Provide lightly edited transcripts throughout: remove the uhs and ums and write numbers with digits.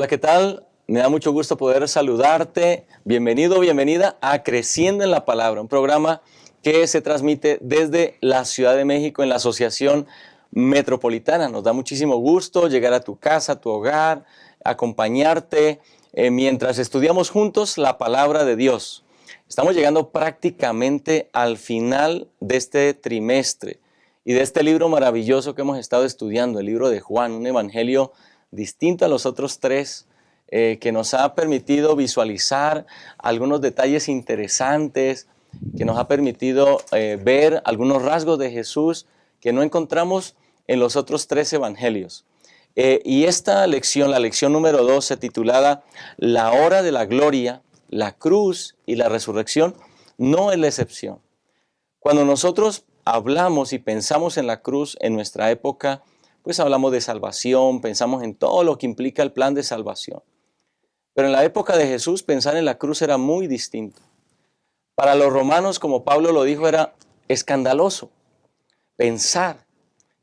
Hola, ¿qué tal? Me da mucho gusto poder saludarte. Bienvenido, bienvenida a Creciendo en la Palabra, un programa que se transmite desde la Ciudad de México en la Asociación Metropolitana. Nos da muchísimo gusto llegar a tu casa, a tu hogar, acompañarte mientras estudiamos juntos la Palabra de Dios. Estamos llegando prácticamente al final de este trimestre y de este libro maravilloso que hemos estado estudiando, el libro de Juan, un evangelio distinto a los otros tres, que nos ha permitido visualizar algunos detalles interesantes, que nos ha permitido ver algunos rasgos de Jesús que no encontramos en los otros tres evangelios. Y esta lección, la lección número 12, titulada La hora de la gloria, la cruz y la resurrección, no es la excepción. Cuando nosotros hablamos y pensamos en la cruz en nuestra época, pues hablamos de salvación, pensamos en todo lo que implica el plan de salvación. Pero en la época de Jesús, pensar en la cruz era muy distinto. Para los romanos, como Pablo lo dijo, era escandaloso pensar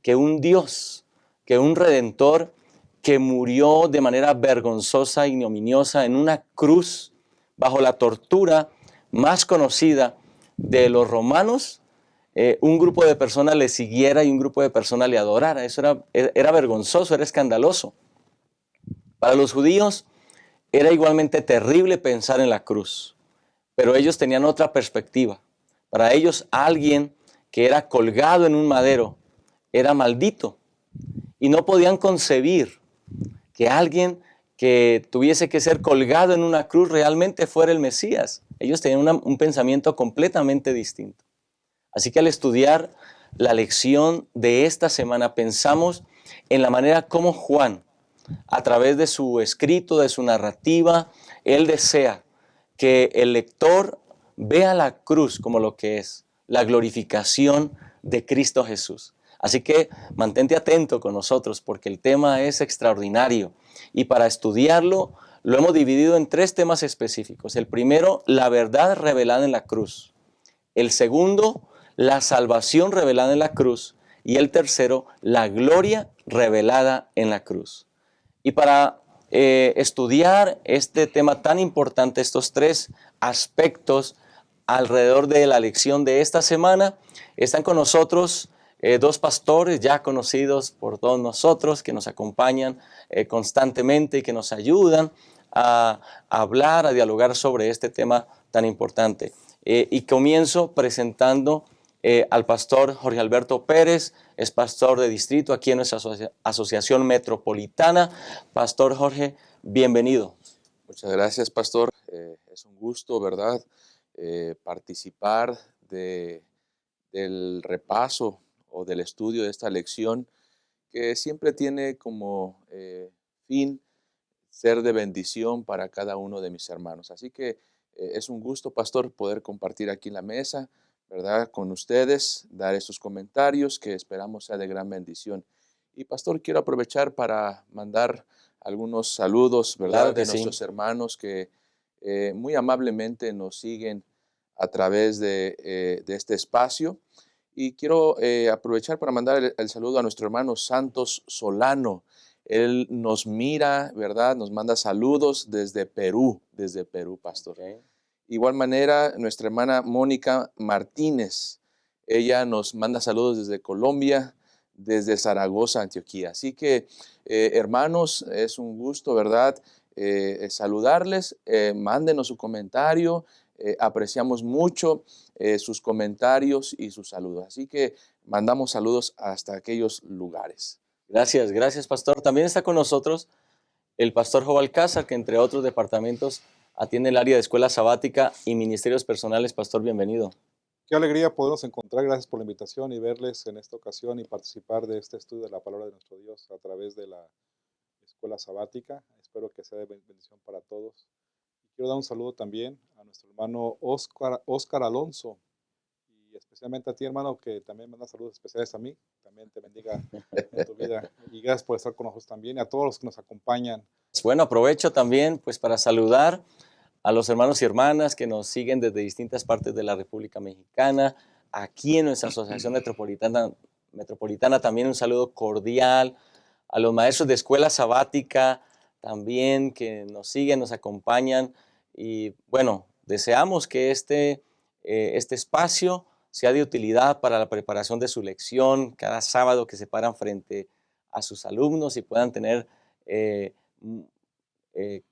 que un Dios, que un Redentor que murió de manera vergonzosa, ignominiosa en una cruz bajo la tortura más conocida de los romanos, un grupo de personas le siguiera y un grupo de personas le adorara. Eso era vergonzoso, era escandaloso. Para los judíos era igualmente terrible pensar en la cruz, pero ellos tenían otra perspectiva. Para ellos, alguien que era colgado en un madero era maldito y no podían concebir que alguien que tuviese que ser colgado en una cruz realmente fuera el Mesías. Ellos tenían un pensamiento completamente distinto. Así que al estudiar la lección de esta semana, pensamos en la manera como Juan, a través de su escrito, de su narrativa, él desea que el lector vea la cruz como lo que es, la glorificación de Cristo Jesús. Así que mantente atento con nosotros porque el tema es extraordinario y para estudiarlo lo hemos dividido en tres temas específicos. El primero, la verdad revelada en la cruz. El segundo, la salvación revelada en la cruz. Y el tercero, la gloria revelada en la cruz. Y para estudiar este tema tan importante, estos tres aspectos alrededor de la lección de esta semana, están con nosotros dos pastores ya conocidos por todos nosotros que nos acompañan constantemente y que nos ayudan a hablar, a dialogar sobre este tema tan importante. Y comienzo presentando al pastor Jorge Alberto Pérez, es pastor de distrito aquí en nuestra Asociación Metropolitana. Pastor Jorge, bienvenido. Muchas gracias, pastor. Es un gusto, ¿verdad?, participar del repaso o del estudio de esta lección que siempre tiene como fin ser de bendición para cada uno de mis hermanos. Así que es un gusto, pastor, poder compartir aquí en la mesa, ¿verdad?, con ustedes, dar estos comentarios que esperamos sea de gran bendición. Y, pastor, quiero aprovechar para mandar algunos saludos, ¿verdad?, Claro que de sí. nuestros hermanos que muy amablemente nos siguen a través de este espacio. Y quiero aprovechar para mandar el saludo a nuestro hermano Santos Solano. Él nos mira, ¿verdad? Nos manda saludos desde Perú, pastor. Okay. Igual manera, nuestra hermana Mónica Martínez, ella nos manda saludos desde Colombia, desde Zaragoza, Antioquía. Así que, hermanos, es un gusto, ¿verdad?, saludarles. Mándenos su comentario. Apreciamos mucho sus comentarios y sus saludos. Así que mandamos saludos hasta aquellos lugares. Gracias, gracias, pastor. También está con nosotros el pastor Joe Alcázar, que entre otros departamentos atiende el área de escuela sabática y ministerios personales. Pastor, bienvenido. Qué alegría podernos encontrar. Gracias por la invitación y verles en esta ocasión y participar de este estudio de la palabra de nuestro Dios a través de la escuela sabática. Espero que sea de bendición para todos. Y quiero dar un saludo también a nuestro hermano Oscar Alonso y especialmente a ti, hermano, que también manda saludos especiales a mí. También te bendiga en tu vida y gracias por estar con nosotros también y a todos los que nos acompañan. Bueno, aprovecho también pues para saludar a los hermanos y hermanas que nos siguen desde distintas partes de la República Mexicana. Aquí en nuestra Asociación Metropolitana también un saludo cordial a los maestros de escuela sabática, también que nos siguen, nos acompañan. Y bueno, deseamos que este espacio sea de utilidad para la preparación de su lección, cada sábado que se paran frente a sus alumnos y puedan tener eh, m-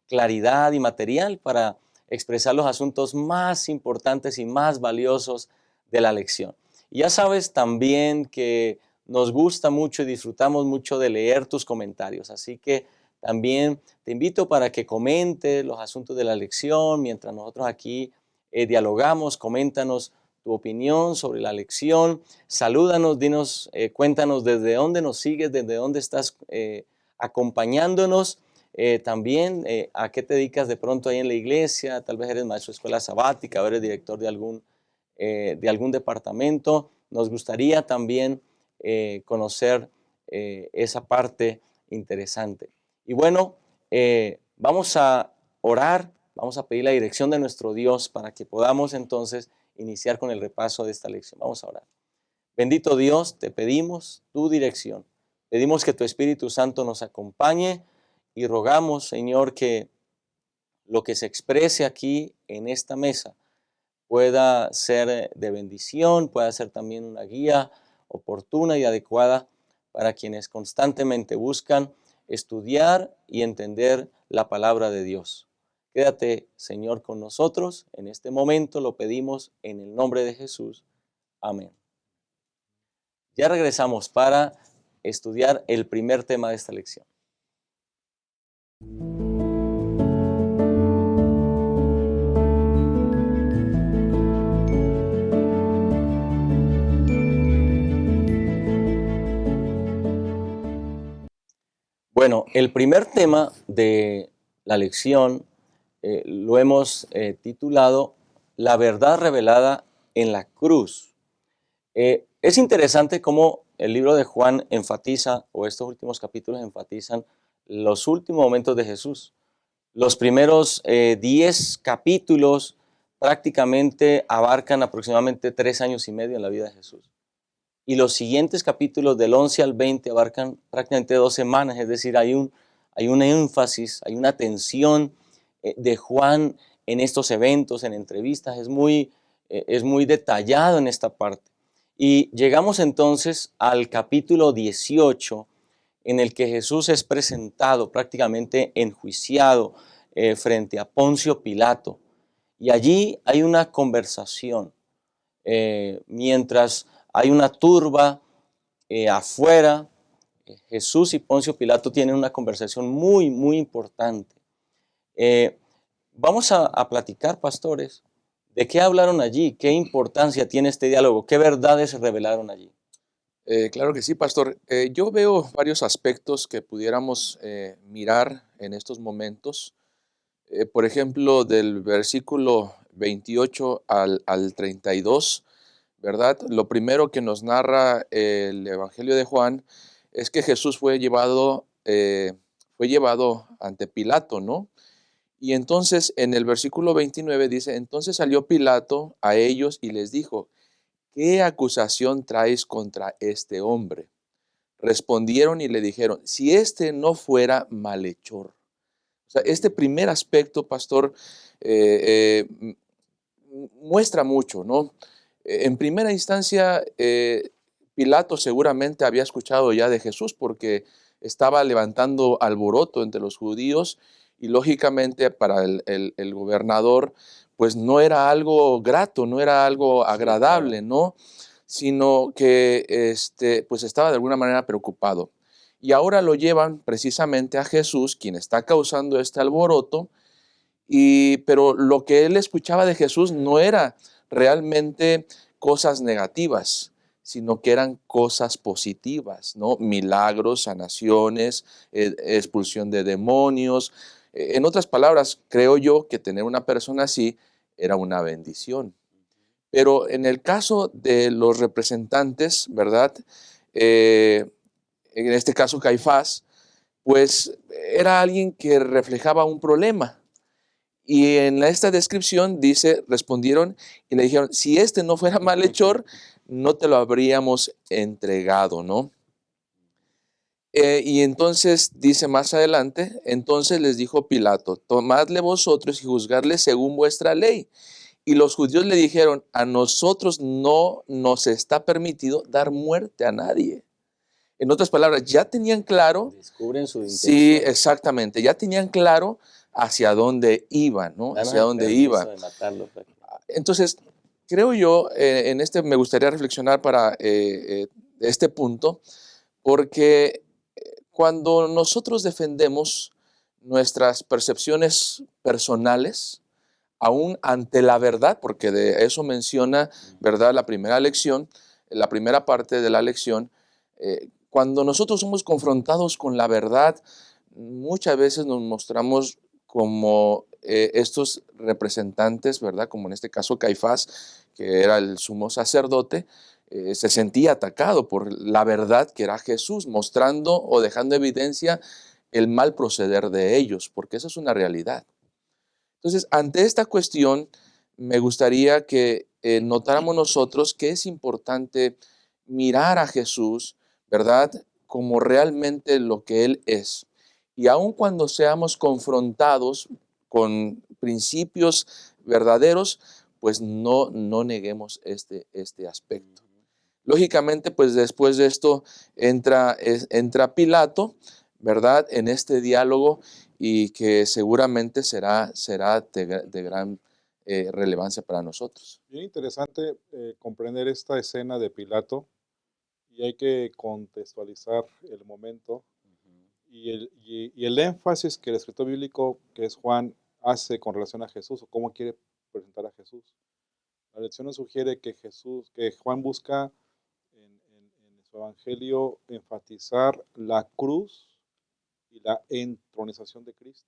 claridad y material para expresar los asuntos más importantes y más valiosos de la lección. Y ya sabes también que nos gusta mucho y disfrutamos mucho de leer tus comentarios, así que también te invito para que comentes los asuntos de la lección mientras nosotros aquí dialogamos. Coméntanos tu opinión sobre la lección, salúdanos, dinos, cuéntanos desde dónde nos sigues, desde dónde estás acompañándonos. También a qué te dedicas de pronto ahí en la iglesia, tal vez eres maestro de escuela sabática o eres director de algún departamento. Nos gustaría también conocer esa parte interesante. Y bueno, vamos a orar, vamos a pedir la dirección de nuestro Dios para que podamos entonces iniciar con el repaso de esta lección. Vamos a orar. Bendito Dios, te pedimos tu dirección. Pedimos que tu Espíritu Santo nos acompañe y rogamos, Señor, que lo que se exprese aquí en esta mesa pueda ser de bendición, pueda ser también una guía oportuna y adecuada para quienes constantemente buscan estudiar y entender la palabra de Dios. Quédate, Señor, con nosotros. En este momento lo pedimos en el nombre de Jesús. Amén. Ya regresamos para estudiar el primer tema de esta lección. Bueno, el primer tema de la lección lo hemos titulado La verdad revelada en la cruz. Es interesante cómo el libro de Juan enfatiza, o estos últimos capítulos enfatizan, los últimos momentos de Jesús. Los primeros 10 capítulos prácticamente abarcan aproximadamente 3 años y medio en la vida de Jesús. Y los siguientes capítulos del 11 al 20 abarcan prácticamente 2 semanas, es decir, hay un énfasis, hay una atención de Juan en estos eventos, en entrevistas, es muy detallado en esta parte. Y llegamos entonces al capítulo 18, en el que Jesús es presentado, prácticamente enjuiciado frente a Poncio Pilato. Y allí hay una conversación, mientras hay una turba afuera. Jesús y Poncio Pilato tienen una conversación muy, muy importante. Eh, Vamos a platicar, pastores, de qué hablaron allí, qué importancia tiene este diálogo, qué verdades se revelaron allí. Claro que sí, pastor. Yo veo varios aspectos que pudiéramos mirar en estos momentos. Por ejemplo, del versículo 28 al 32, ¿verdad? Lo primero que nos narra el Evangelio de Juan es que Jesús fue llevado ante Pilato, ¿no? Y entonces en el versículo 29 dice, entonces salió Pilato a ellos y les dijo, ¿qué acusación traes contra este hombre? Respondieron y le dijeron, si este no fuera malhechor. O sea, este primer aspecto, pastor, muestra mucho, ¿no? En primera instancia, Pilato seguramente había escuchado ya de Jesús porque estaba levantando alboroto entre los judíos y lógicamente para el gobernador, pues no era algo grato, no era algo agradable, ¿no? Sino que pues estaba de alguna manera preocupado. Y ahora lo llevan precisamente a Jesús, quien está causando este alboroto, pero lo que él escuchaba de Jesús no era realmente cosas negativas, sino que eran cosas positivas, ¿no? Milagros, sanaciones, expulsión de demonios. En otras palabras, creo yo que tener una persona así era una bendición. Pero en el caso de los representantes, ¿verdad? En este caso Caifás, pues era alguien que reflejaba un problema. Y en esta descripción dice, respondieron y le dijeron, si este no fuera malhechor, no te lo habríamos entregado, ¿no? Y entonces dice más adelante, entonces les dijo Pilato, tomadle vosotros y juzgadle según vuestra ley. Y los judíos le dijeron, a nosotros no nos está permitido dar muerte a nadie. En otras palabras, ya tenían claro, Descubren su sí, intención. exactamente, ya tenían claro hacia dónde iban, ¿no? Danos Hacia el dónde permiso iban. de matarlo. Entonces, creo yo, en este me gustaría reflexionar para este punto, porque cuando nosotros defendemos nuestras percepciones personales, aún ante la verdad, porque de eso menciona, ¿verdad?, la primera lección, la primera parte de la lección, cuando nosotros somos confrontados con la verdad, muchas veces nos mostramos como estos representantes, ¿verdad?, como en este caso Caifás, que era el sumo sacerdote, se sentía atacado por la verdad que era Jesús, mostrando o dejando evidencia el mal proceder de ellos, porque eso es una realidad. Entonces, ante esta cuestión, me gustaría que notáramos nosotros que es importante mirar a Jesús, ¿verdad?, como realmente lo que Él es. Y aun cuando seamos confrontados con principios verdaderos, pues no neguemos este aspecto. Lógicamente, pues después de esto entra Pilato, ¿verdad?, en este diálogo y que seguramente será de gran relevancia para nosotros. Bien interesante comprender esta escena de Pilato y hay que contextualizar el momento y el énfasis que el escritor bíblico, que es Juan, hace con relación a Jesús o cómo quiere presentar a Jesús. La lección nos sugiere que Juan busca en su evangelio enfatizar la cruz y la entronización de Cristo.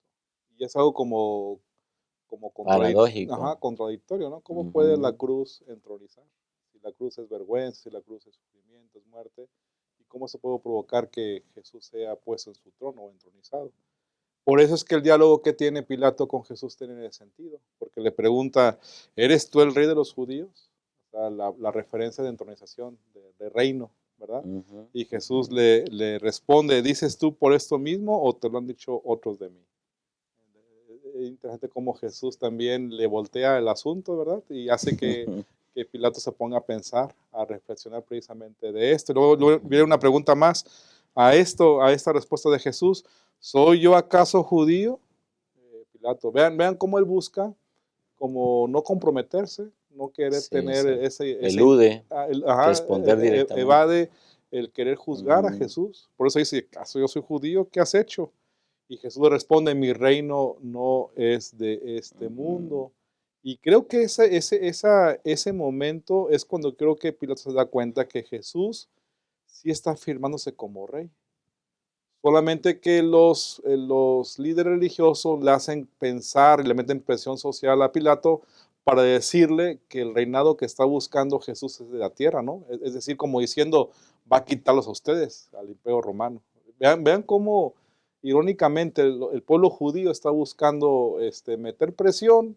Y es algo como Paradójico. contradictorio, ¿no? ¿Cómo puede la Ujú. cruz entronizar? Si la cruz es vergüenza, si la cruz es sufrimiento, es muerte, ¿y cómo se puede provocar que Jesús sea puesto en su trono o entronizado? Por eso es que el diálogo que tiene Pilato con Jesús tiene sentido, porque le pregunta, ¿eres tú el rey de los judíos? O sea, la referencia de entronización, de reino, ¿verdad? Ujú, Y Jesús ujú. le responde, ¿dices tú por esto mismo o te lo han dicho otros de mí? Es interesante cómo Jesús también le voltea el asunto, ¿verdad? Y hace que Pilato se ponga a pensar, a reflexionar precisamente de esto. Luego viene una pregunta más a esta respuesta de Jesús. ¿Soy yo acaso judío? Pilato, vean cómo él busca, como no comprometerse, no querer Sí, tener exacto. ese Elude ajá, responder directamente. evade el querer juzgar a Ujú, Jesús. Por eso dice, ¿acaso yo soy judío? ¿Qué has hecho? Y Jesús le responde, mi reino no es de este ujú. mundo. Y creo que ese momento es cuando creo que Pilato se da cuenta que Jesús sí está afirmándose como rey. Solamente que los líderes religiosos le hacen pensar y le meten presión social a Pilato para decirle que el reinado que está buscando Jesús es de la tierra, ¿no? Es decir, como diciendo, va a quitarlos a ustedes, al imperio romano. Vean cómo irónicamente el pueblo judío está buscando meter presión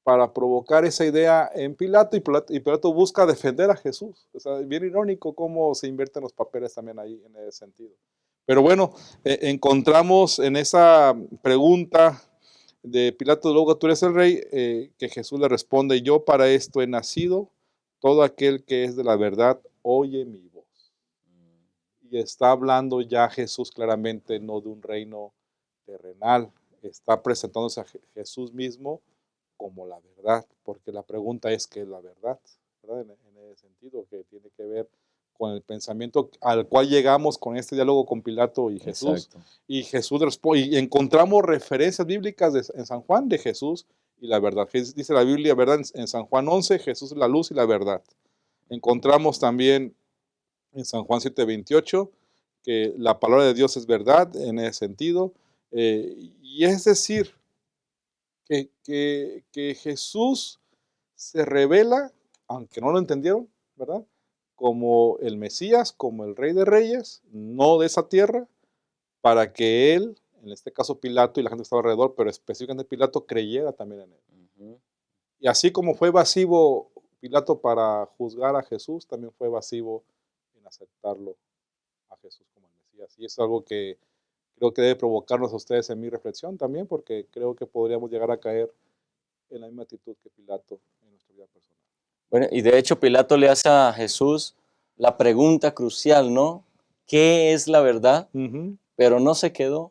para provocar esa idea en Pilato y Pilato busca defender a Jesús. O sea, bien irónico cómo se invierten los papeles también ahí en ese sentido. Pero bueno, encontramos en esa pregunta de Pilato, luego tú eres el rey, que Jesús le responde, yo para esto he nacido, todo aquel que es de la verdad oye mi voz. Y está hablando ya Jesús claramente no de un reino terrenal, está presentándose a Jesús mismo como la verdad, porque la pregunta es qué es la verdad, ¿verdad? En ese sentido, que tiene que ver con el pensamiento al cual llegamos con este diálogo con Pilato y Jesús. Exacto. Y Jesús responde, y encontramos referencias bíblicas en San Juan de Jesús y la verdad. Dice la Biblia, ¿verdad? En San Juan 11, Jesús es la luz y la verdad. Encontramos también en San Juan 7:28 que la palabra de Dios es verdad en ese sentido. Y es decir, que Jesús se revela, aunque no lo entendieron, ¿verdad? Como el Mesías, como el Rey de Reyes, no de esa tierra, para que él, en este caso Pilato y la gente que estaba alrededor, pero específicamente Pilato, creyera también en él. Ujú. Y así como fue evasivo Pilato para juzgar a Jesús, también fue evasivo en aceptarlo a Jesús como el Mesías. así es algo que creo que debe provocarnos a ustedes en mi reflexión también, porque creo que podríamos llegar a caer en la misma actitud que Pilato en nuestra vida personal. Bueno, y de hecho Pilato le hace a Jesús la pregunta crucial, ¿no? ¿Qué es la verdad? Ujú. Pero no se quedó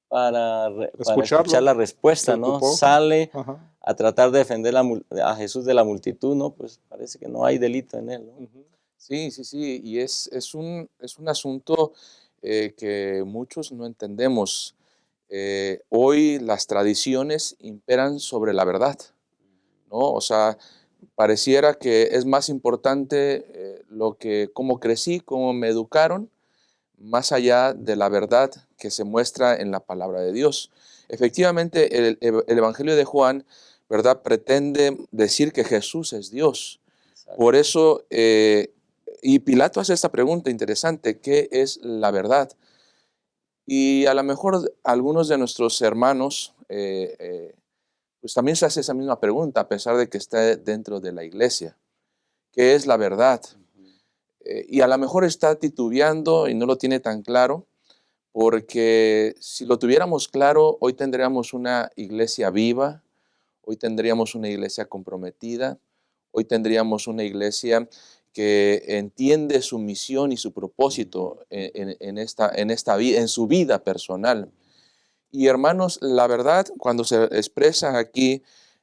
para escuchar Escucharlo, la se respuesta, ¿no? ocupó. Sale Ajá. a tratar de defender a Jesús de la multitud, ¿no? Pues parece que no hay delito en él, ¿no? Ujú. Sí, sí, sí, y es un asunto que muchos no entendemos. Hoy las tradiciones imperan sobre la verdad, ¿no? O sea, pareciera que es más importante cómo crecí, cómo me educaron, más allá de la verdad que se muestra en la palabra de Dios. Efectivamente, el Evangelio de Juan, ¿verdad?, pretende decir que Jesús es Dios. Exacto. Por eso, y Pilato hace esta pregunta interesante: ¿qué es la verdad? Y a lo mejor algunos de nuestros hermanos, pues también se hace esa misma pregunta, a pesar de que está dentro de la iglesia. ¿Qué es la verdad? Y a lo mejor está titubeando y no lo tiene tan claro, porque si lo tuviéramos claro, hoy tendríamos una iglesia viva, hoy tendríamos una iglesia comprometida, hoy tendríamos una iglesia que entiende su misión y su propósito en su vida personal. Y hermanos, la verdad, cuando se expresa aquí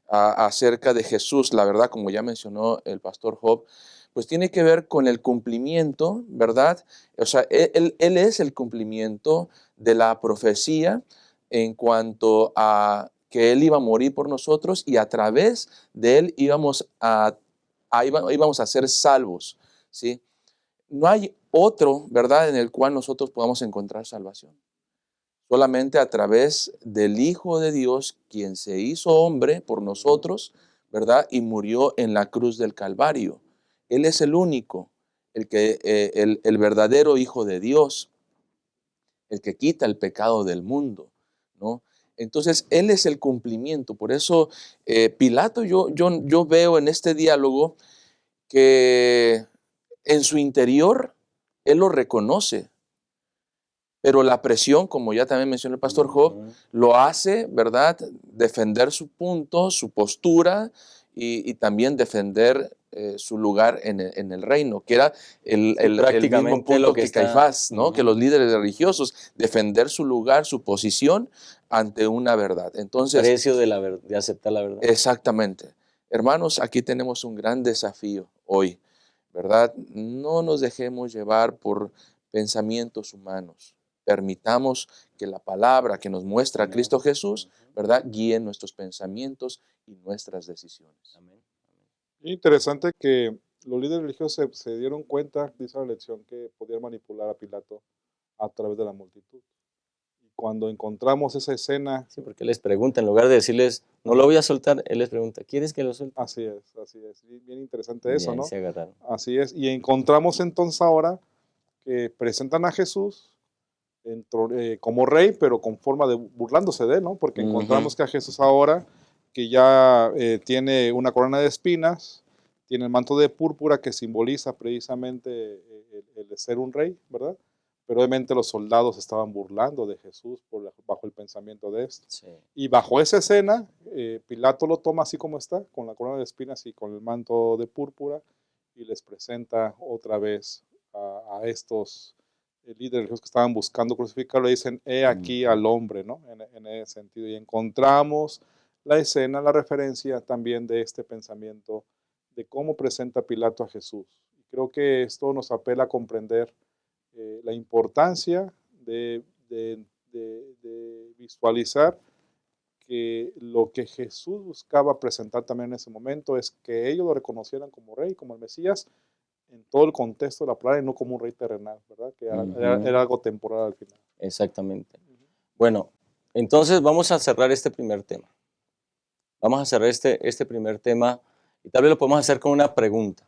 acerca de Jesús, la verdad, como ya mencionó el pastor Job, pues tiene que ver con el cumplimiento, ¿verdad? O sea, él es el cumplimiento de la profecía en cuanto a que Él iba a morir por nosotros y a través de Él íbamos a ser salvos, ¿sí? No hay otro, ¿verdad?, en el cual nosotros podamos encontrar salvación. Solamente a través del Hijo de Dios, quien se hizo hombre por nosotros, ¿verdad?, y murió en la cruz del Calvario. Él es el único, el verdadero Hijo de Dios, el que quita el pecado del mundo, ¿no? Entonces, Él es el cumplimiento. Por eso, Pilato, yo veo en este diálogo que en su interior, Él lo reconoce. Pero la presión, como ya también mencionó el pastor Job, lo hace, ¿verdad?, defender su punto, su postura y también defender su lugar en el reino, que era el mismo Prácticamente lo punto que que está. Caifás, ¿no?, que los líderes religiosos, defender su lugar, su posición ante una verdad. Entonces, Precio de aceptar la verdad. exactamente. Hermanos, aquí tenemos un gran desafío hoy, ¿verdad? No nos dejemos llevar por pensamientos humanos. Permitamos que la palabra que nos muestra a Cristo Jesús, ¿verdad?, guíe nuestros pensamientos y nuestras decisiones. Amén. Interesante que los líderes religiosos se dieron cuenta, dice la lección, que podían manipular a Pilato a través de la multitud. Y cuando encontramos esa escena, Sí, porque les pregunta, en lugar de decirles, no lo voy a soltar, él les pregunta, ¿quieres que lo suelte? así es, así es. Y bien interesante Y eso, ahí ¿no? se agarraron. Así es. Y encontramos entonces ahora que presentan a Jesús como rey, pero con forma de burlándose de él, ¿no? Porque encontramos que a Jesús ahora, que ya tiene una corona de espinas, tiene el manto de púrpura que simboliza precisamente el de ser un rey, ¿verdad? Pero obviamente los soldados estaban burlando de Jesús bajo el pensamiento de esto. Sí. Y bajo esa escena, Pilato lo toma así como está, con la corona de espinas y con el manto de púrpura, y les presenta otra vez a estos líderes religiosos que estaban buscando crucificarlo. Le dicen, he aquí al hombre, ¿no? En ese sentido. Y encontramos la escena, la referencia también de este pensamiento de cómo presenta Pilato a Jesús. Y creo que esto nos apela a comprender la importancia de visualizar que lo que Jesús buscaba presentar también en ese momento es que ellos lo reconocieran como rey, como el Mesías, en todo el contexto de la palabra y no como un rey terrenal, ¿verdad? Que era algo temporal al final. Exactamente. Bueno, entonces vamos a cerrar este primer tema. Vamos a cerrar este primer tema y tal vez lo podemos hacer con una pregunta.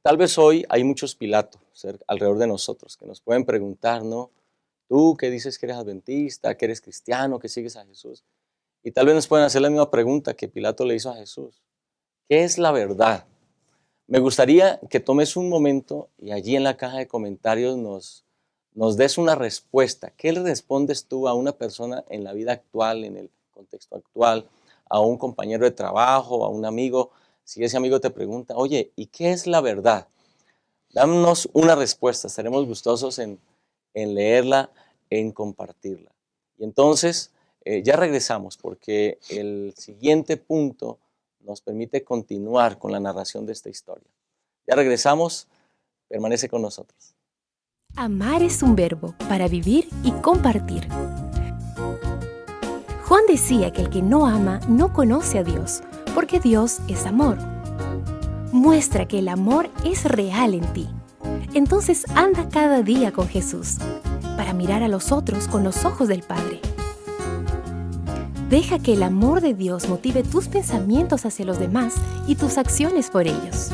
Tal vez hoy hay muchos Pilatos alrededor de nosotros que nos pueden preguntar, ¿no? Tú que dices que eres adventista, que eres cristiano, que sigues a Jesús. Y tal vez nos pueden hacer la misma pregunta que Pilato le hizo a Jesús. ¿Qué es la verdad? Me gustaría que tomes un momento y allí en la caja de comentarios nos nos des una respuesta. ¿Qué le respondes tú a una persona en la vida actual, en el contexto actual, a un compañero de trabajo, a un amigo? Si ese amigo te pregunta, oye, ¿y qué es la verdad? Dámonos una respuesta, estaremos gustosos en leerla, en compartirla. Y entonces ya regresamos porque el siguiente punto nos permite continuar con la narración de esta historia. Ya regresamos, permanece con nosotros. Amar es un verbo para vivir y compartir. Juan decía que el que no ama no conoce a Dios, porque Dios es amor. Muestra que el amor es real en ti. Entonces anda cada día con Jesús, para mirar a los otros con los ojos del Padre. Deja que el amor de Dios motive tus pensamientos hacia los demás y tus acciones por ellos.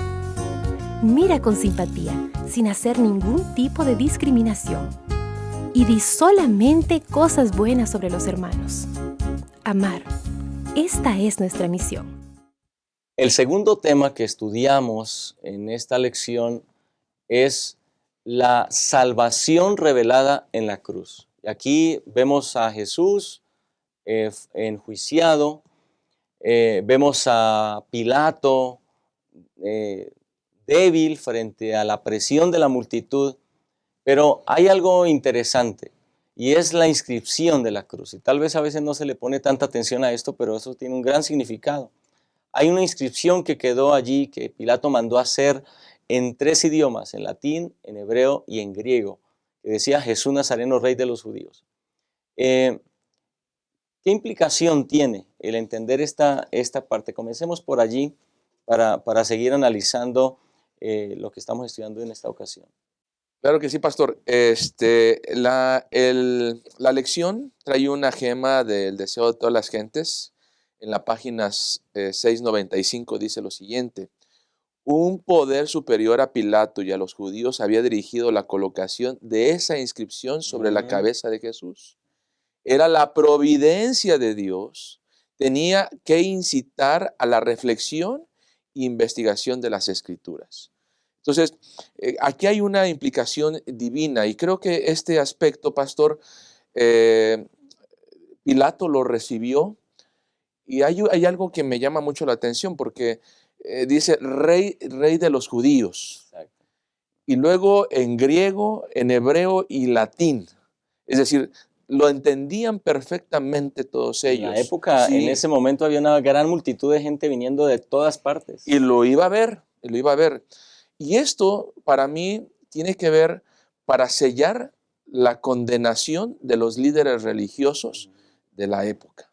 Mira con simpatía, sin hacer ningún tipo de discriminación. Y di solamente cosas buenas sobre los hermanos. Amar. Esta es nuestra misión. El segundo tema que estudiamos en esta lección es la salvación revelada en la cruz. Y aquí vemos a Jesús enjuiciado, vemos a Pilato débil frente a la presión de la multitud, pero hay algo interesante y es la inscripción de la cruz. Y tal vez a veces no se le pone tanta atención a esto, pero eso tiene un gran significado. Hay una inscripción que quedó allí que Pilato mandó hacer en 3 idiomas, en latín, en hebreo y en griego, que decía Jesús Nazareno, Rey de los Judíos. ¿Qué implicación tiene el entender esta parte? Comencemos por allí para seguir analizando lo que estamos estudiando en esta ocasión. Claro que sí, pastor. La lección trae una gema del deseo de todas las gentes. En la página 695 dice lo siguiente: un poder superior a Pilato y a los judíos había dirigido la colocación de esa inscripción sobre la cabeza de Jesús. Era la providencia de Dios. Tenía que incitar a la reflexión e investigación de las Escrituras. Entonces, aquí hay una implicación divina y creo que este aspecto, pastor, Pilato lo recibió y hay algo que me llama mucho la atención porque dice rey de los judíos. Exacto. Y luego en griego, en hebreo y latín. Es decir, lo entendían perfectamente todos ellos. En la época, Sí. en ese momento había una gran multitud de gente viniendo de todas partes. Y lo iba a ver, lo iba a ver. Y esto para mí tiene que ver para sellar la condenación de los líderes religiosos de la época.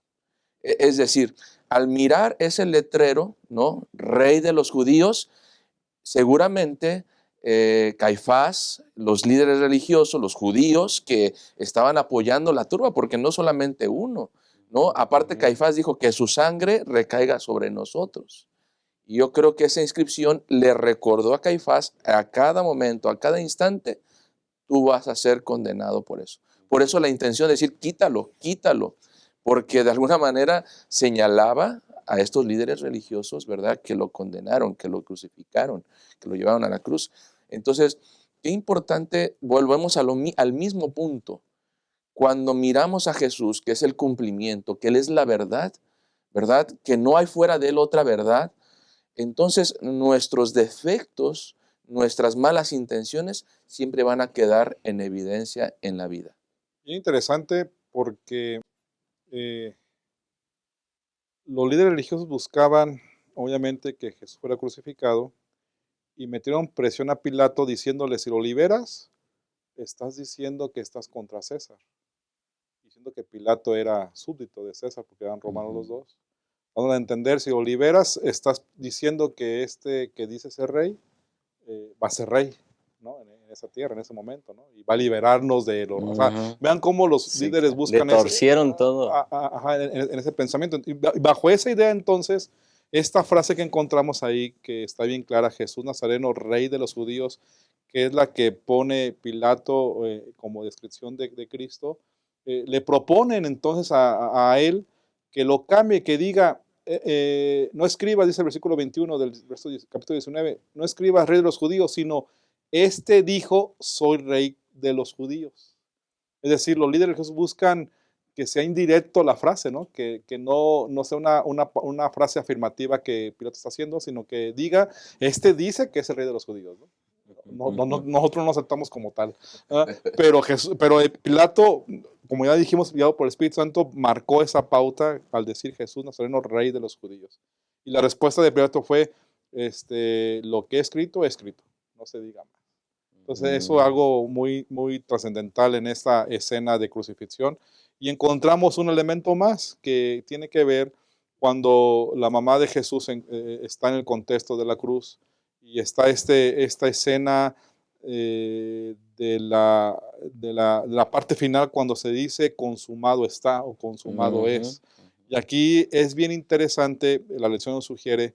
Es decir, al mirar ese letrero, ¿no? Rey de los judíos, seguramente Caifás, los líderes religiosos, los judíos que estaban apoyando la turba, porque no solamente uno, ¿no? Aparte Caifás dijo que su sangre recaiga sobre nosotros. Y yo creo que esa inscripción le recordó a Caifás a cada momento, a cada instante, tú vas a ser condenado por eso. Por eso la intención de decir, quítalo, quítalo, porque de alguna manera señalaba a estos líderes religiosos, ¿verdad?, que lo condenaron, que lo crucificaron, que lo llevaron a la cruz. Entonces, qué importante, volvemos al mismo punto. Cuando miramos a Jesús, que es el cumplimiento, que Él es la verdad, ¿verdad?, que no hay fuera de Él otra verdad, entonces nuestros defectos, nuestras malas intenciones siempre van a quedar en evidencia en la vida. Y interesante porque los líderes religiosos buscaban, obviamente, que Jesús fuera crucificado y metieron presión a Pilato diciéndole, si lo liberas, estás diciendo que estás contra César. Diciendo que Pilato era súbdito de César porque eran romanos los dos. Vamos a entender, si lo liberas, estás diciendo que este que dice ser rey, va a ser rey, ¿no? En esa tierra, en ese momento, ¿no? Y va a liberarnos de los... O sea, vean cómo los líderes buscan... Le torcieron todo. En ese pensamiento. Y bajo esa idea, entonces, esta frase que encontramos ahí, que está bien clara, Jesús Nazareno, Rey de los judíos, que es la que pone Pilato como descripción de Cristo, le proponen entonces a él que lo cambie, que diga, no escribas, dice el versículo 21 del capítulo 19, no escribas Rey de los judíos, sino este dijo, soy Rey de los judíos. Es decir, los líderes de Jesús buscan que sea indirecto la frase, ¿no? Que no sea una frase afirmativa que Pilato está haciendo, sino que diga, dice que es el rey de los judíos, ¿no? Nosotros no lo aceptamos como tal. Pero Pilato, como ya dijimos, guiado por el Espíritu Santo, marcó esa pauta al decir Jesús Nazareno, rey de los judíos. Y la respuesta de Pilato fue, lo que he escrito, no se diga más. Entonces eso es algo muy, muy trascendental en esta escena de crucifixión. Y encontramos un elemento más que tiene que ver cuando la mamá de Jesús está en el contexto de la cruz y está esta escena de la parte final cuando se dice consumado está o consumado es. Y aquí es bien interesante, la lección nos sugiere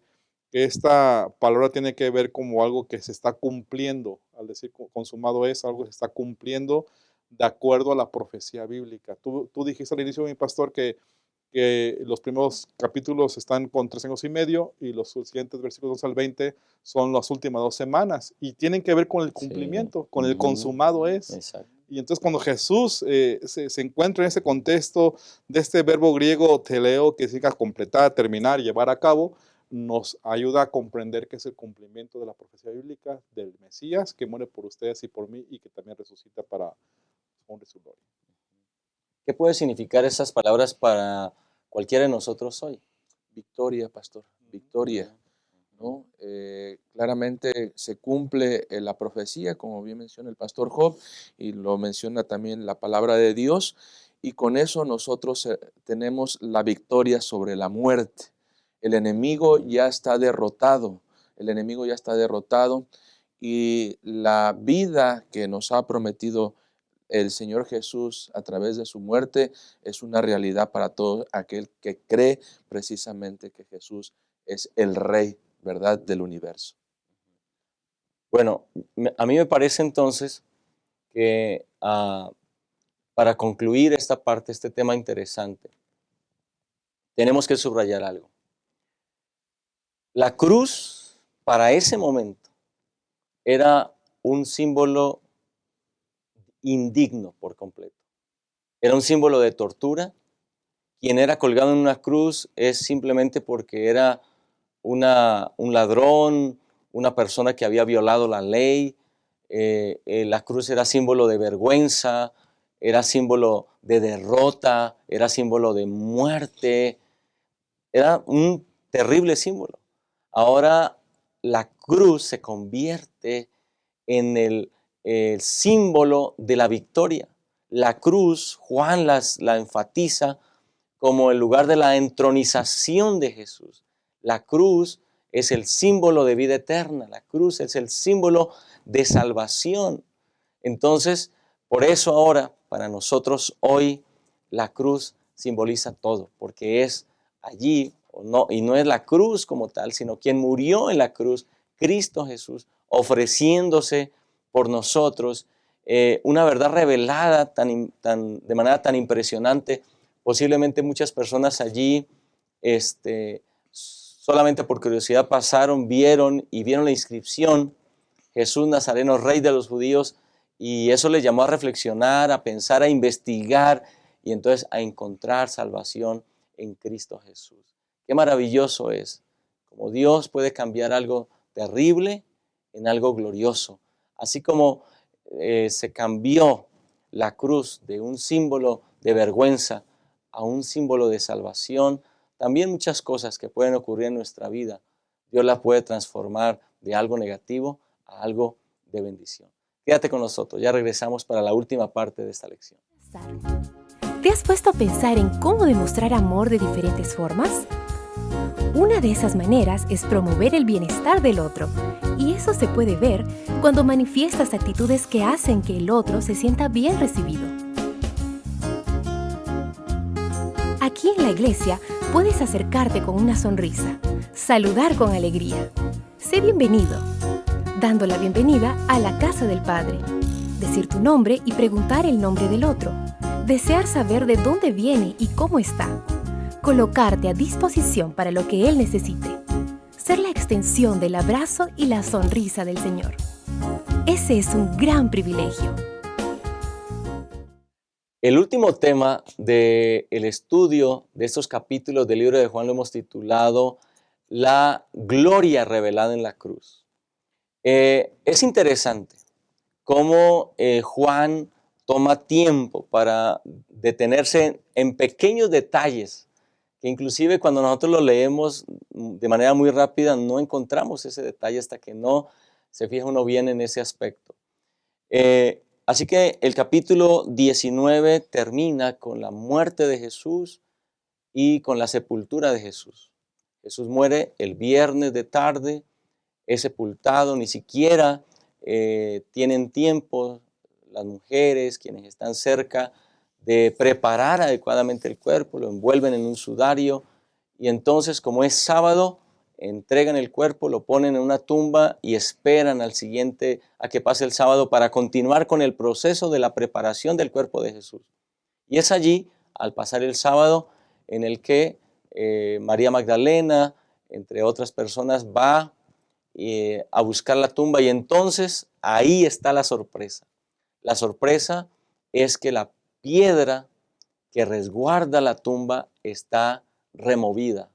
que esta palabra tiene que ver como algo que se está cumpliendo. Al decir consumado es, algo que se está cumpliendo de acuerdo a la profecía bíblica. Tú dijiste al inicio, mi pastor, que los primeros capítulos están con 3 años y medio y los siguientes versículos 11 al 20 son las últimas 2 semanas y tienen que ver con el cumplimiento, con el consumado es. Exacto. Y entonces cuando Jesús se encuentra en ese contexto de este verbo griego teleo, que significa completar, terminar, llevar a cabo, nos ayuda a comprender que es el cumplimiento de la profecía bíblica del Mesías que muere por ustedes y por mí y que también resucita para honra y su gloria. ¿Qué puede significar esas palabras para cualquiera de nosotros hoy? Victoria, pastor, victoria, ¿no? Claramente se cumple la profecía, como bien menciona el pastor Job, y lo menciona también la palabra de Dios, y con eso nosotros tenemos la victoria sobre la muerte. El enemigo ya está derrotado, y la vida que nos ha prometido el Señor Jesús a través de su muerte es una realidad para todo aquel que cree precisamente que Jesús es el Rey, ¿verdad?, del universo. Bueno, a mí me parece entonces que para concluir esta parte, este tema interesante, tenemos que subrayar algo. La cruz, para ese momento, era un símbolo indigno por completo. Era un símbolo de tortura. Quien era colgado en una cruz es simplemente porque era un ladrón, una persona que había violado la ley. La cruz era símbolo de vergüenza, era símbolo de derrota, era símbolo de muerte. Era un terrible símbolo. Ahora la cruz se convierte en el símbolo de la victoria. La cruz, Juan la enfatiza como el lugar de la entronización de Jesús. La cruz es el símbolo de vida eterna. La cruz es el símbolo de salvación. Entonces, por eso ahora, para nosotros hoy, la cruz simboliza todo, porque es allí, y no es la cruz como tal, sino quien murió en la cruz, Cristo Jesús, ofreciéndose por nosotros, una verdad revelada de manera tan impresionante. Posiblemente muchas personas allí, solamente por curiosidad pasaron, vieron la inscripción, Jesús Nazareno, Rey de los Judíos, y eso les llamó a reflexionar, a pensar, a investigar, y entonces a encontrar salvación en Cristo Jesús. Qué maravilloso es, como Dios puede cambiar algo terrible en algo glorioso. Así como se cambió la cruz de un símbolo de vergüenza a un símbolo de salvación, también muchas cosas que pueden ocurrir en nuestra vida, Dios las puede transformar de algo negativo a algo de bendición. Quédate con nosotros, ya regresamos para la última parte de esta lección. ¿Te has puesto a pensar en cómo demostrar amor de diferentes formas? Una de esas maneras es promover el bienestar del otro, y eso se puede ver cuando manifiestas actitudes que hacen que el otro se sienta bien recibido. Aquí en la iglesia puedes acercarte con una sonrisa, saludar con alegría, sé bienvenido, dando la bienvenida a la casa del Padre, decir tu nombre y preguntar el nombre del otro, desear saber de dónde viene y cómo está, colocarte a disposición para lo que Él necesite, ser la extensión del abrazo y la sonrisa del Señor. Ese es un gran privilegio. El último tema del estudio de estos capítulos del libro de Juan lo hemos titulado La gloria revelada en la cruz. Es interesante cómo Juan toma tiempo para detenerse en pequeños detalles, que inclusive cuando nosotros lo leemos de manera muy rápida no encontramos ese detalle hasta que no se fija uno bien en ese aspecto. Así que el capítulo 19 termina con la muerte de Jesús y con la sepultura de Jesús. Jesús muere el viernes de tarde, es sepultado, ni siquiera tienen tiempo las mujeres, quienes están cerca, de preparar adecuadamente el cuerpo, lo envuelven en un sudario y entonces, como es sábado, entregan el cuerpo, lo ponen en una tumba y esperan al siguiente a que pase el sábado para continuar con el proceso de la preparación del cuerpo de Jesús. Y es allí, al pasar el sábado, en el que María Magdalena, entre otras personas, va a buscar la tumba y entonces ahí está la sorpresa. La sorpresa es que la piedra que resguarda la tumba está removida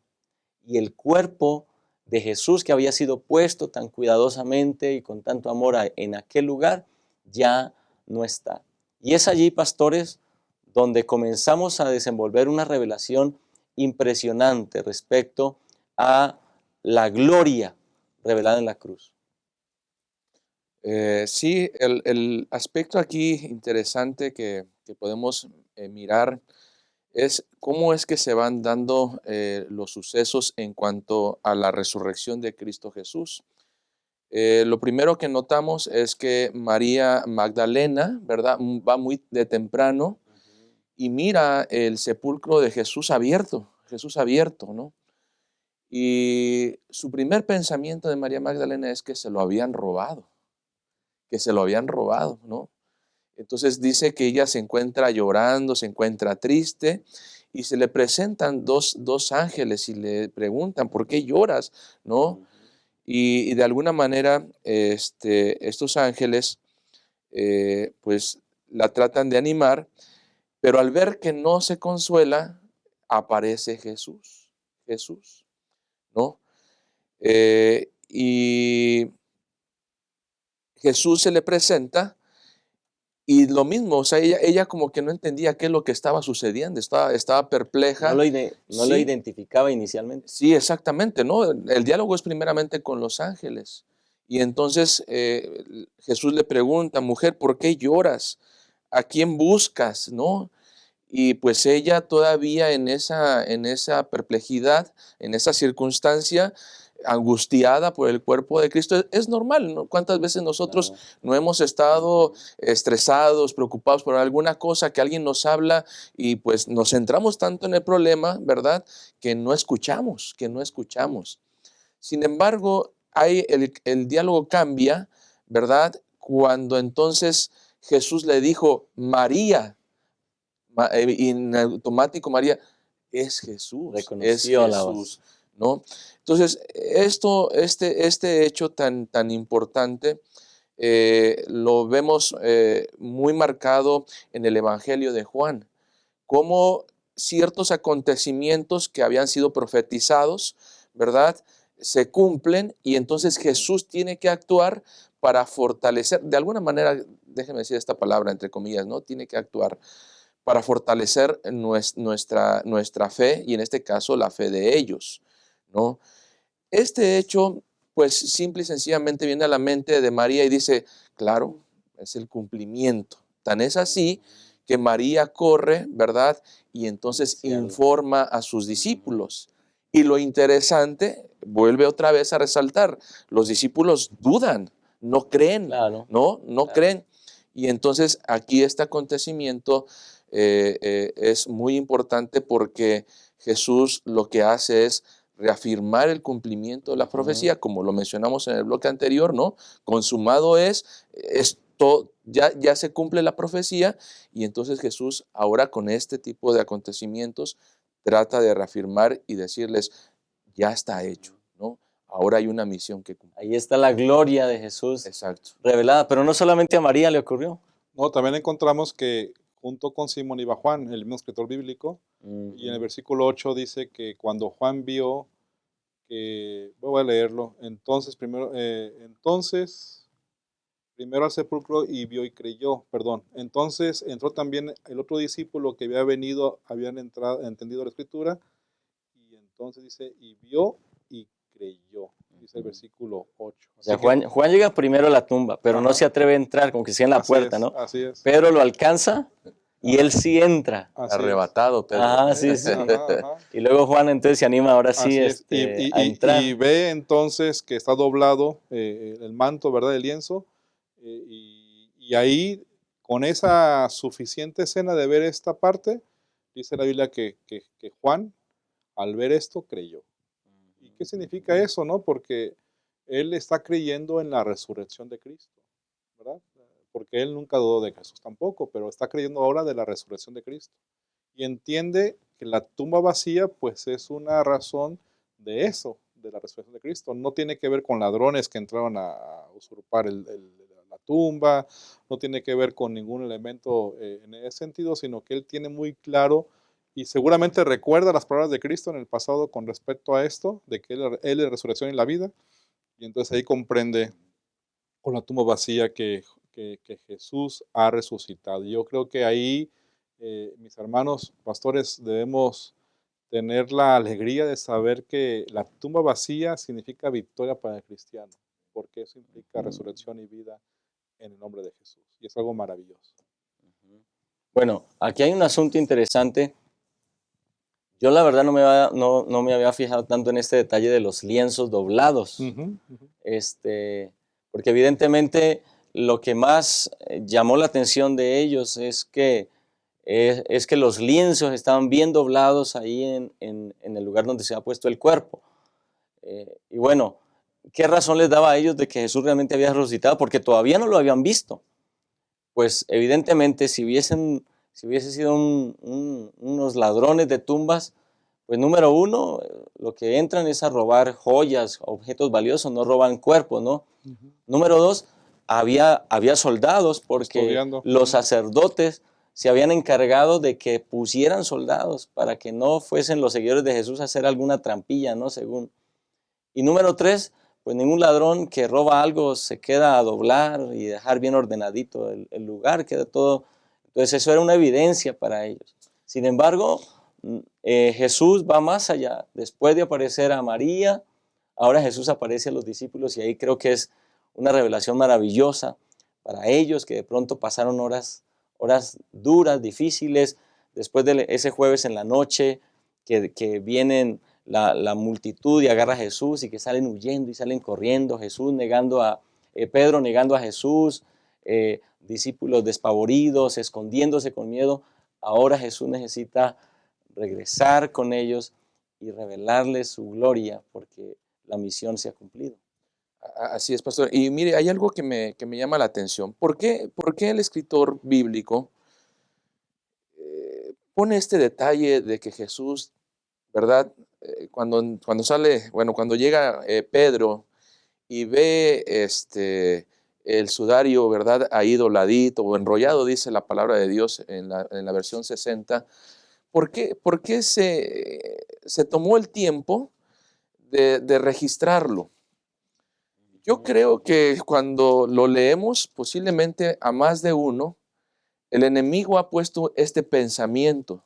y el cuerpo de Jesús que había sido puesto tan cuidadosamente y con tanto amor en aquel lugar ya no está. Y es allí, pastores, donde comenzamos a desenvolver una revelación impresionante respecto a la gloria revelada en la cruz. Sí, el aspecto aquí interesante que podemos mirar es cómo es que se van dando los sucesos en cuanto a la resurrección de Cristo Jesús. Lo primero que notamos es que María Magdalena, ¿verdad? Va muy de temprano y mira el sepulcro de Jesús abierto, ¿no? Y su primer pensamiento de María Magdalena es que se lo habían robado, ¿no? Entonces dice que ella se encuentra llorando, se encuentra triste y se le presentan dos ángeles y le preguntan, ¿por qué lloras? ¿No? Y de alguna manera estos ángeles pues la tratan de animar, pero al ver que no se consuela, aparece Jesús, ¿no? Y Jesús se le presenta y lo mismo, o sea, ella como que no entendía qué es lo que estaba sucediendo, estaba perpleja. No lo Sí, identificaba inicialmente. sí, exactamente, ¿no? El diálogo es primeramente con los ángeles. Y entonces Jesús le pregunta, mujer, ¿por qué lloras? ¿A quién buscas? ¿No? Y pues ella todavía en esa perplejidad, en esa circunstancia, angustiada por el cuerpo de Cristo, es normal, ¿no? ¿Cuántas veces nosotros Claro. no hemos estado estresados, preocupados por alguna cosa que alguien nos habla y pues nos centramos tanto en el problema, ¿verdad? Que no escuchamos. Sin embargo, el diálogo cambia, ¿verdad? Cuando entonces Jesús le dijo, María, y en automático María, es Reconoció la voz. Jesús, ¿no? Entonces, este hecho tan importante lo vemos muy marcado en el Evangelio de Juan, como ciertos acontecimientos que habían sido profetizados, ¿verdad? Se cumplen y entonces Jesús tiene que actuar para fortalecer, de alguna manera, déjeme decir esta palabra entre comillas, ¿no? Tiene que actuar para fortalecer nuestra fe y en este caso la fe de ellos, ¿no? Este hecho, pues simple y sencillamente viene a la mente de María y dice, claro, es el cumplimiento. Tan es así que María corre, ¿verdad? Y entonces informa a sus discípulos. Y lo interesante, vuelve otra vez a resaltar, los discípulos dudan, no creen, Claro. no Claro. creen. Y entonces aquí este acontecimiento es muy importante porque Jesús lo que hace es reafirmar el cumplimiento de la profecía, como lo mencionamos en el bloque anterior, ¿no? Consumado esto, ya se cumple la profecía y entonces Jesús ahora con este tipo de acontecimientos trata de reafirmar y decirles, ya está hecho, ¿no? Ahora hay una misión que cumplir. Ahí está la gloria de Jesús Exacto. revelada, pero no solamente a María le ocurrió. No, también encontramos que junto con Simón iba Juan, el mismo escritor bíblico, y en el Ujú. versículo 8 dice que cuando Juan vio voy a leerlo, entonces primero al sepulcro y vio y creyó, perdón. Entonces entró también el otro discípulo que había venido, habían entendido la escritura, y entonces dice, y vio y creyó, dice el Ujú. versículo 8. O sea, Así que, Juan llega primero a la tumba, pero no se ajá, atreve a entrar, como que sigue en la así puerta, es, ¿no? así es, Pedro lo alcanza y él ajá, sí entra. así es, Arrebatado, Pedro. Ah, sí, sí. ajá, ajá. Y luego Juan entonces se anima ahora sí Así es, a y entrar. ve entonces que está doblado el manto, ¿verdad? El lienzo, y ahí, con esa suficiente escena de ver esta parte, dice la Biblia que Juan, al ver esto, creyó. ¿Y qué significa eso, no? Porque él está creyendo en la resurrección de Cristo, ¿verdad? Porque él nunca dudó de Jesús tampoco, pero está creyendo ahora de la resurrección de Cristo. Y entiende que la tumba vacía, pues es una razón de eso, de la resurrección de Cristo. No tiene que ver con ladrones que entraron a usurpar la tumba, no tiene que ver con ningún elemento en ese sentido, sino que él tiene muy claro y seguramente recuerda las palabras de Cristo en el pasado con respecto a esto, de que él es la resurrección y la vida, y entonces ahí comprende con la tumba vacía que Jesús ha resucitado. Yo creo que ahí, mis hermanos pastores, debemos tener la alegría de saber que la tumba vacía significa victoria para el cristiano, porque eso implica resurrección y vida en el nombre de Jesús. Y es algo maravilloso. Bueno, aquí hay un asunto interesante. Yo la verdad no me había fijado tanto en este detalle de los lienzos doblados. Ujú, ujú. Porque evidentemente lo que más llamó la atención de ellos es que los lienzos estaban bien doblados ahí en el lugar donde se ha puesto el cuerpo. Y bueno, ¿qué razón les daba a ellos de que Jesús realmente había resucitado? Porque todavía no lo habían visto. Pues evidentemente si hubiese sido unos ladrones de tumbas, pues número uno, lo que entran es a robar joyas, objetos valiosos, no roban cuerpos, ¿no? Ujú. Número dos, había soldados porque Custodiando. los Ujú. sacerdotes se habían encargado de que pusieran soldados para que no fuesen los seguidores de Jesús a hacer alguna trampilla, ¿no? Según. Y número tres, pues ningún ladrón que roba algo se queda a doblar y dejar bien ordenadito el lugar, queda todo. Entonces eso era una evidencia para ellos. Sin embargo, Jesús va más allá. Después de aparecer a María, ahora Jesús aparece a los discípulos y ahí creo que es una revelación maravillosa para ellos que de pronto pasaron horas duras, difíciles, después de ese jueves en la noche, que vienen la multitud y agarra a Jesús y que salen huyendo y salen corriendo, Pedro negando a Jesús, discípulos despavoridos, escondiéndose con miedo. Ahora Jesús necesita regresar con ellos y revelarles su gloria porque la misión se ha cumplido. Así es, pastor. Y mire, hay algo que me llama la atención. Por qué el escritor bíblico pone este detalle de que Jesús, ¿verdad? Cuando llega Pedro y ve el sudario, ¿verdad? Ahí dobladito o enrollado, dice la palabra de Dios en la versión 60. Por qué se tomó el tiempo de registrarlo? Yo creo que cuando lo leemos, posiblemente a más de uno, el enemigo ha puesto este pensamiento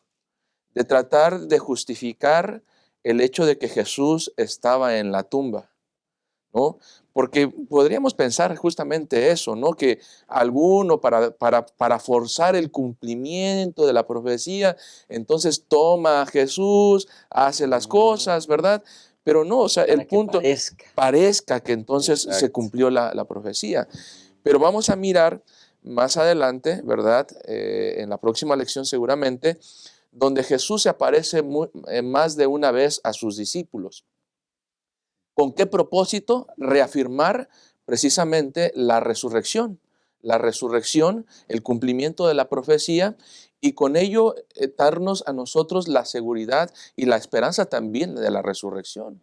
de tratar de justificar el hecho de que Jesús estaba en la tumba, ¿no? Porque podríamos pensar justamente eso, ¿no? Que alguno para forzar el cumplimiento de la profecía, entonces toma a Jesús, hace las cosas, ¿verdad? Pero no, o sea, Para el que punto parezca. parezca que entonces se Exacto. cumplió la profecía. Pero vamos a mirar más adelante, ¿verdad? En la próxima lección seguramente, donde Jesús se aparece más de una vez a sus discípulos. ¿Con qué propósito? Reafirmar precisamente la resurrección, el cumplimiento de la profecía y con ello darnos a nosotros la seguridad y la esperanza también de la resurrección.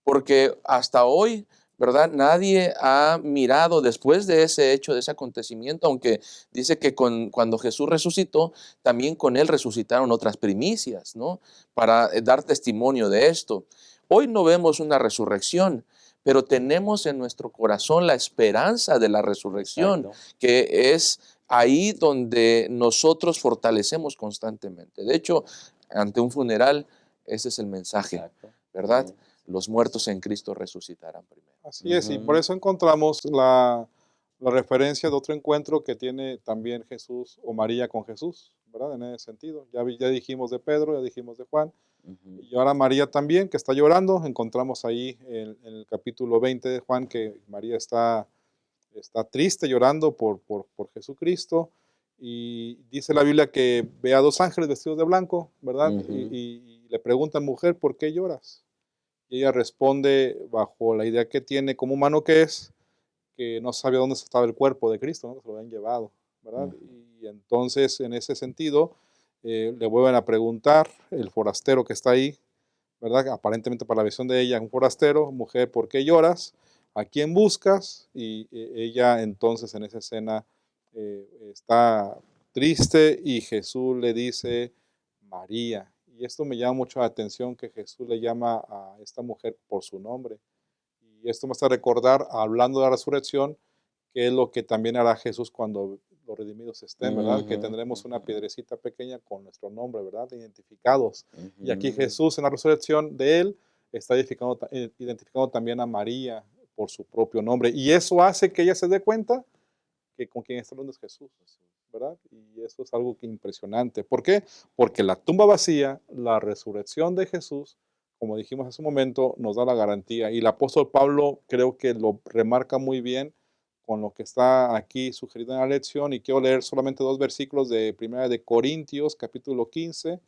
Porque hasta hoy ¿verdad? Nadie ha mirado después de ese hecho, de ese acontecimiento, aunque dice que cuando Jesús resucitó, también con él resucitaron otras primicias, ¿no? Para dar testimonio de esto. Hoy no vemos una resurrección, pero tenemos en nuestro corazón la esperanza de la resurrección, Exacto. que es ahí donde nosotros fortalecemos constantemente. De hecho, ante un funeral, ese es el mensaje, Exacto. ¿verdad? Sí. Los muertos en Cristo resucitarán primero. Así es, y por Ujú. eso encontramos la referencia de otro encuentro que tiene también Jesús o María con Jesús, ¿verdad? En ese sentido. Ya dijimos de Pedro, ya dijimos de Juan, Ujú. y ahora María también, que está llorando. Encontramos ahí en el capítulo 20 de Juan que María está triste, llorando por Jesucristo. Y dice la Biblia que ve a dos ángeles vestidos de blanco, ¿verdad? Ujú. Y le preguntan, mujer, ¿por qué lloras? Y ella responde bajo la idea que tiene como humano que es, que no sabía dónde estaba el cuerpo de Cristo, ¿no? Se lo habían llevado, ¿verdad? Ujú. Y entonces, en ese sentido, le vuelven a preguntar, el forastero que está ahí, ¿verdad? Aparentemente para la visión de ella, un forastero, mujer, ¿por qué lloras? ¿A quién buscas? Y ella entonces en esa escena está triste y Jesús le dice, María. Y esto me llama mucho la atención que Jesús le llama a esta mujer por su nombre. Y esto me hace recordar, hablando de la resurrección, que es lo que también hará Jesús cuando los redimidos estén, ¿verdad? Que Ujú. tendremos una Ujú. piedrecita pequeña con nuestro nombre, ¿verdad? Identificados. Y aquí Ujú. Jesús en la resurrección de él está identificando también a María por su propio nombre. Y eso hace que ella se dé cuenta que con quien está hablando es Jesús, ¿verdad? Y eso es algo que impresionante. ¿Por qué? Porque la tumba vacía, la resurrección de Jesús, como dijimos hace un momento, nos da la garantía. Y el apóstol Pablo creo que lo remarca muy bien con lo que está aquí sugerido en la lección. Y quiero leer solamente dos versículos de Primera de Corintios, capítulo 15.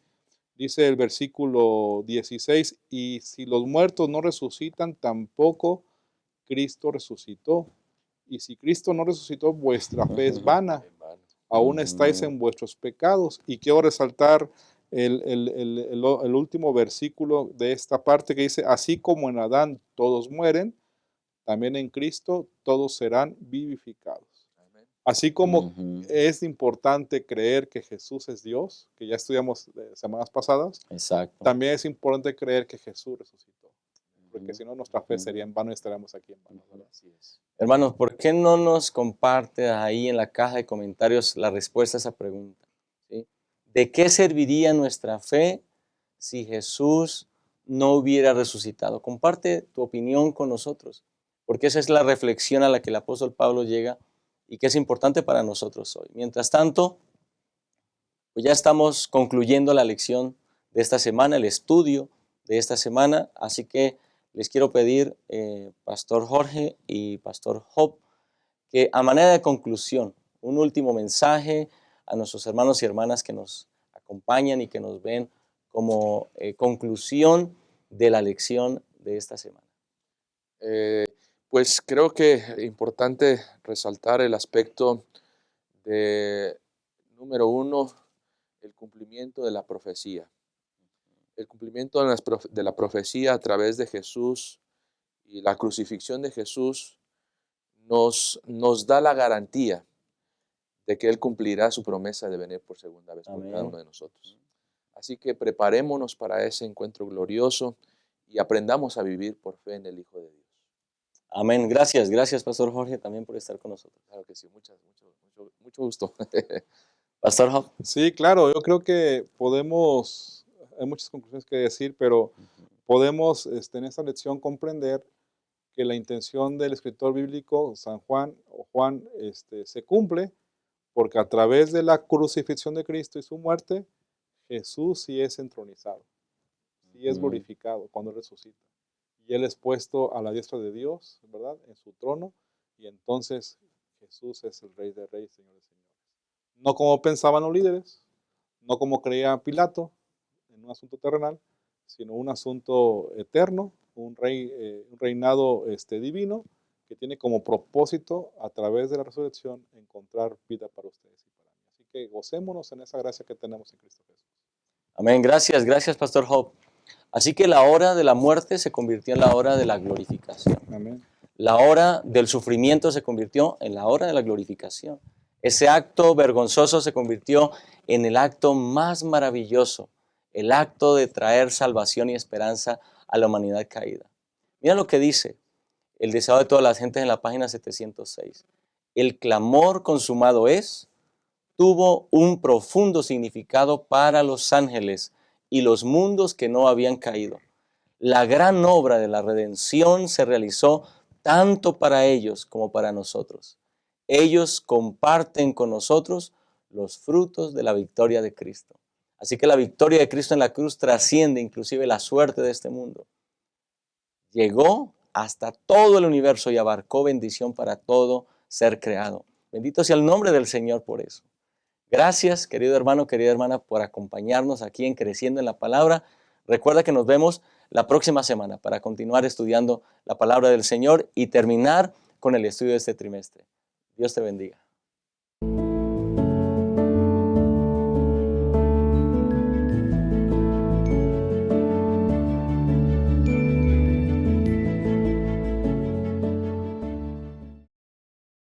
Dice el versículo 16, y si los muertos no resucitan, tampoco Cristo resucitó. Y si Cristo no resucitó, vuestra fe es Ujú. vana, En vano. aún estáis Ujú. en vuestros pecados. Y quiero resaltar el último versículo de esta parte que dice, así como en Adán todos mueren, también en Cristo todos serán vivificados. Amén. Así como Ujú. es importante creer que Jesús es Dios, que ya estudiamos semanas pasadas, Exacto. también es importante creer que Jesús resucitó, porque Ujú. si no nuestra fe Ujú. sería en vano y estaríamos aquí en vano, Ujú. ¿verdad? Así es. Hermanos, ¿por qué no nos comparte ahí en la caja de comentarios la respuesta a esa pregunta? ¿Sí? ¿De qué serviría nuestra fe si Jesús no hubiera resucitado? Comparte tu opinión con nosotros, porque esa es la reflexión a la que el apóstol Pablo llega y que es importante para nosotros hoy. Mientras tanto, pues ya estamos concluyendo la lección de esta semana, el estudio de esta semana, así que les quiero pedir, Pastor Jorge y Pastor Job, que a manera de conclusión, un último mensaje a nuestros hermanos y hermanas que nos acompañan y que nos ven como conclusión de la lección de esta semana. Eh, pues creo que es importante resaltar el aspecto de, número uno, el cumplimiento de la profecía. El cumplimiento de la profecía a través de Jesús y la crucifixión de Jesús nos da la garantía de que Él cumplirá su promesa de venir por segunda vez por cada Amén. uno de nosotros. Así que preparémonos para ese encuentro glorioso y aprendamos a vivir por fe en el Hijo de Dios. Amén. Gracias, gracias, Pastor Jorge, también por estar con nosotros. Claro que sí, mucho gusto. Pastor Job. Sí, claro, yo creo que hay muchas conclusiones que decir, pero podemos en esta lección comprender que la intención del escritor bíblico, San Juan o Juan, se cumple porque a través de la crucifixión de Cristo y su muerte, Jesús sí es entronizado, sí es Ujú. glorificado cuando Él resucita. Y Él es puesto a la diestra de Dios, ¿verdad? En su trono, y entonces Jesús es el Rey de Reyes, Señor de Señores. No como pensaban los líderes, no como creía Pilato en un asunto terrenal, sino un asunto eterno, un reinado divino que tiene como propósito a través de la resurrección encontrar vida para ustedes y para mí. Así que gocémonos en esa gracia que tenemos en Cristo Jesús. Amén. Gracias, gracias, Pastor Job. Así que la hora de la muerte se convirtió en la hora de la glorificación. Amén. La hora del sufrimiento se convirtió en la hora de la glorificación. Ese acto vergonzoso se convirtió en el acto más maravilloso, el acto de traer salvación y esperanza a la humanidad caída. Mira lo que dice el deseo de todas las gentes en la página 706. El clamor consumado es, tuvo un profundo significado para los ángeles y los mundos que no habían caído. La gran obra de la redención se realizó tanto para ellos como para nosotros. Ellos comparten con nosotros los frutos de la victoria de Cristo. Así que la victoria de Cristo en la cruz trasciende inclusive la suerte de este mundo. Llegó hasta todo el universo y abarcó bendición para todo ser creado. Bendito sea el nombre del Señor por eso. Gracias, querido hermano, querida hermana, por acompañarnos aquí en Creciendo en la Palabra. Recuerda que nos vemos la próxima semana para continuar estudiando la palabra del Señor y terminar con el estudio de este trimestre. Dios te bendiga.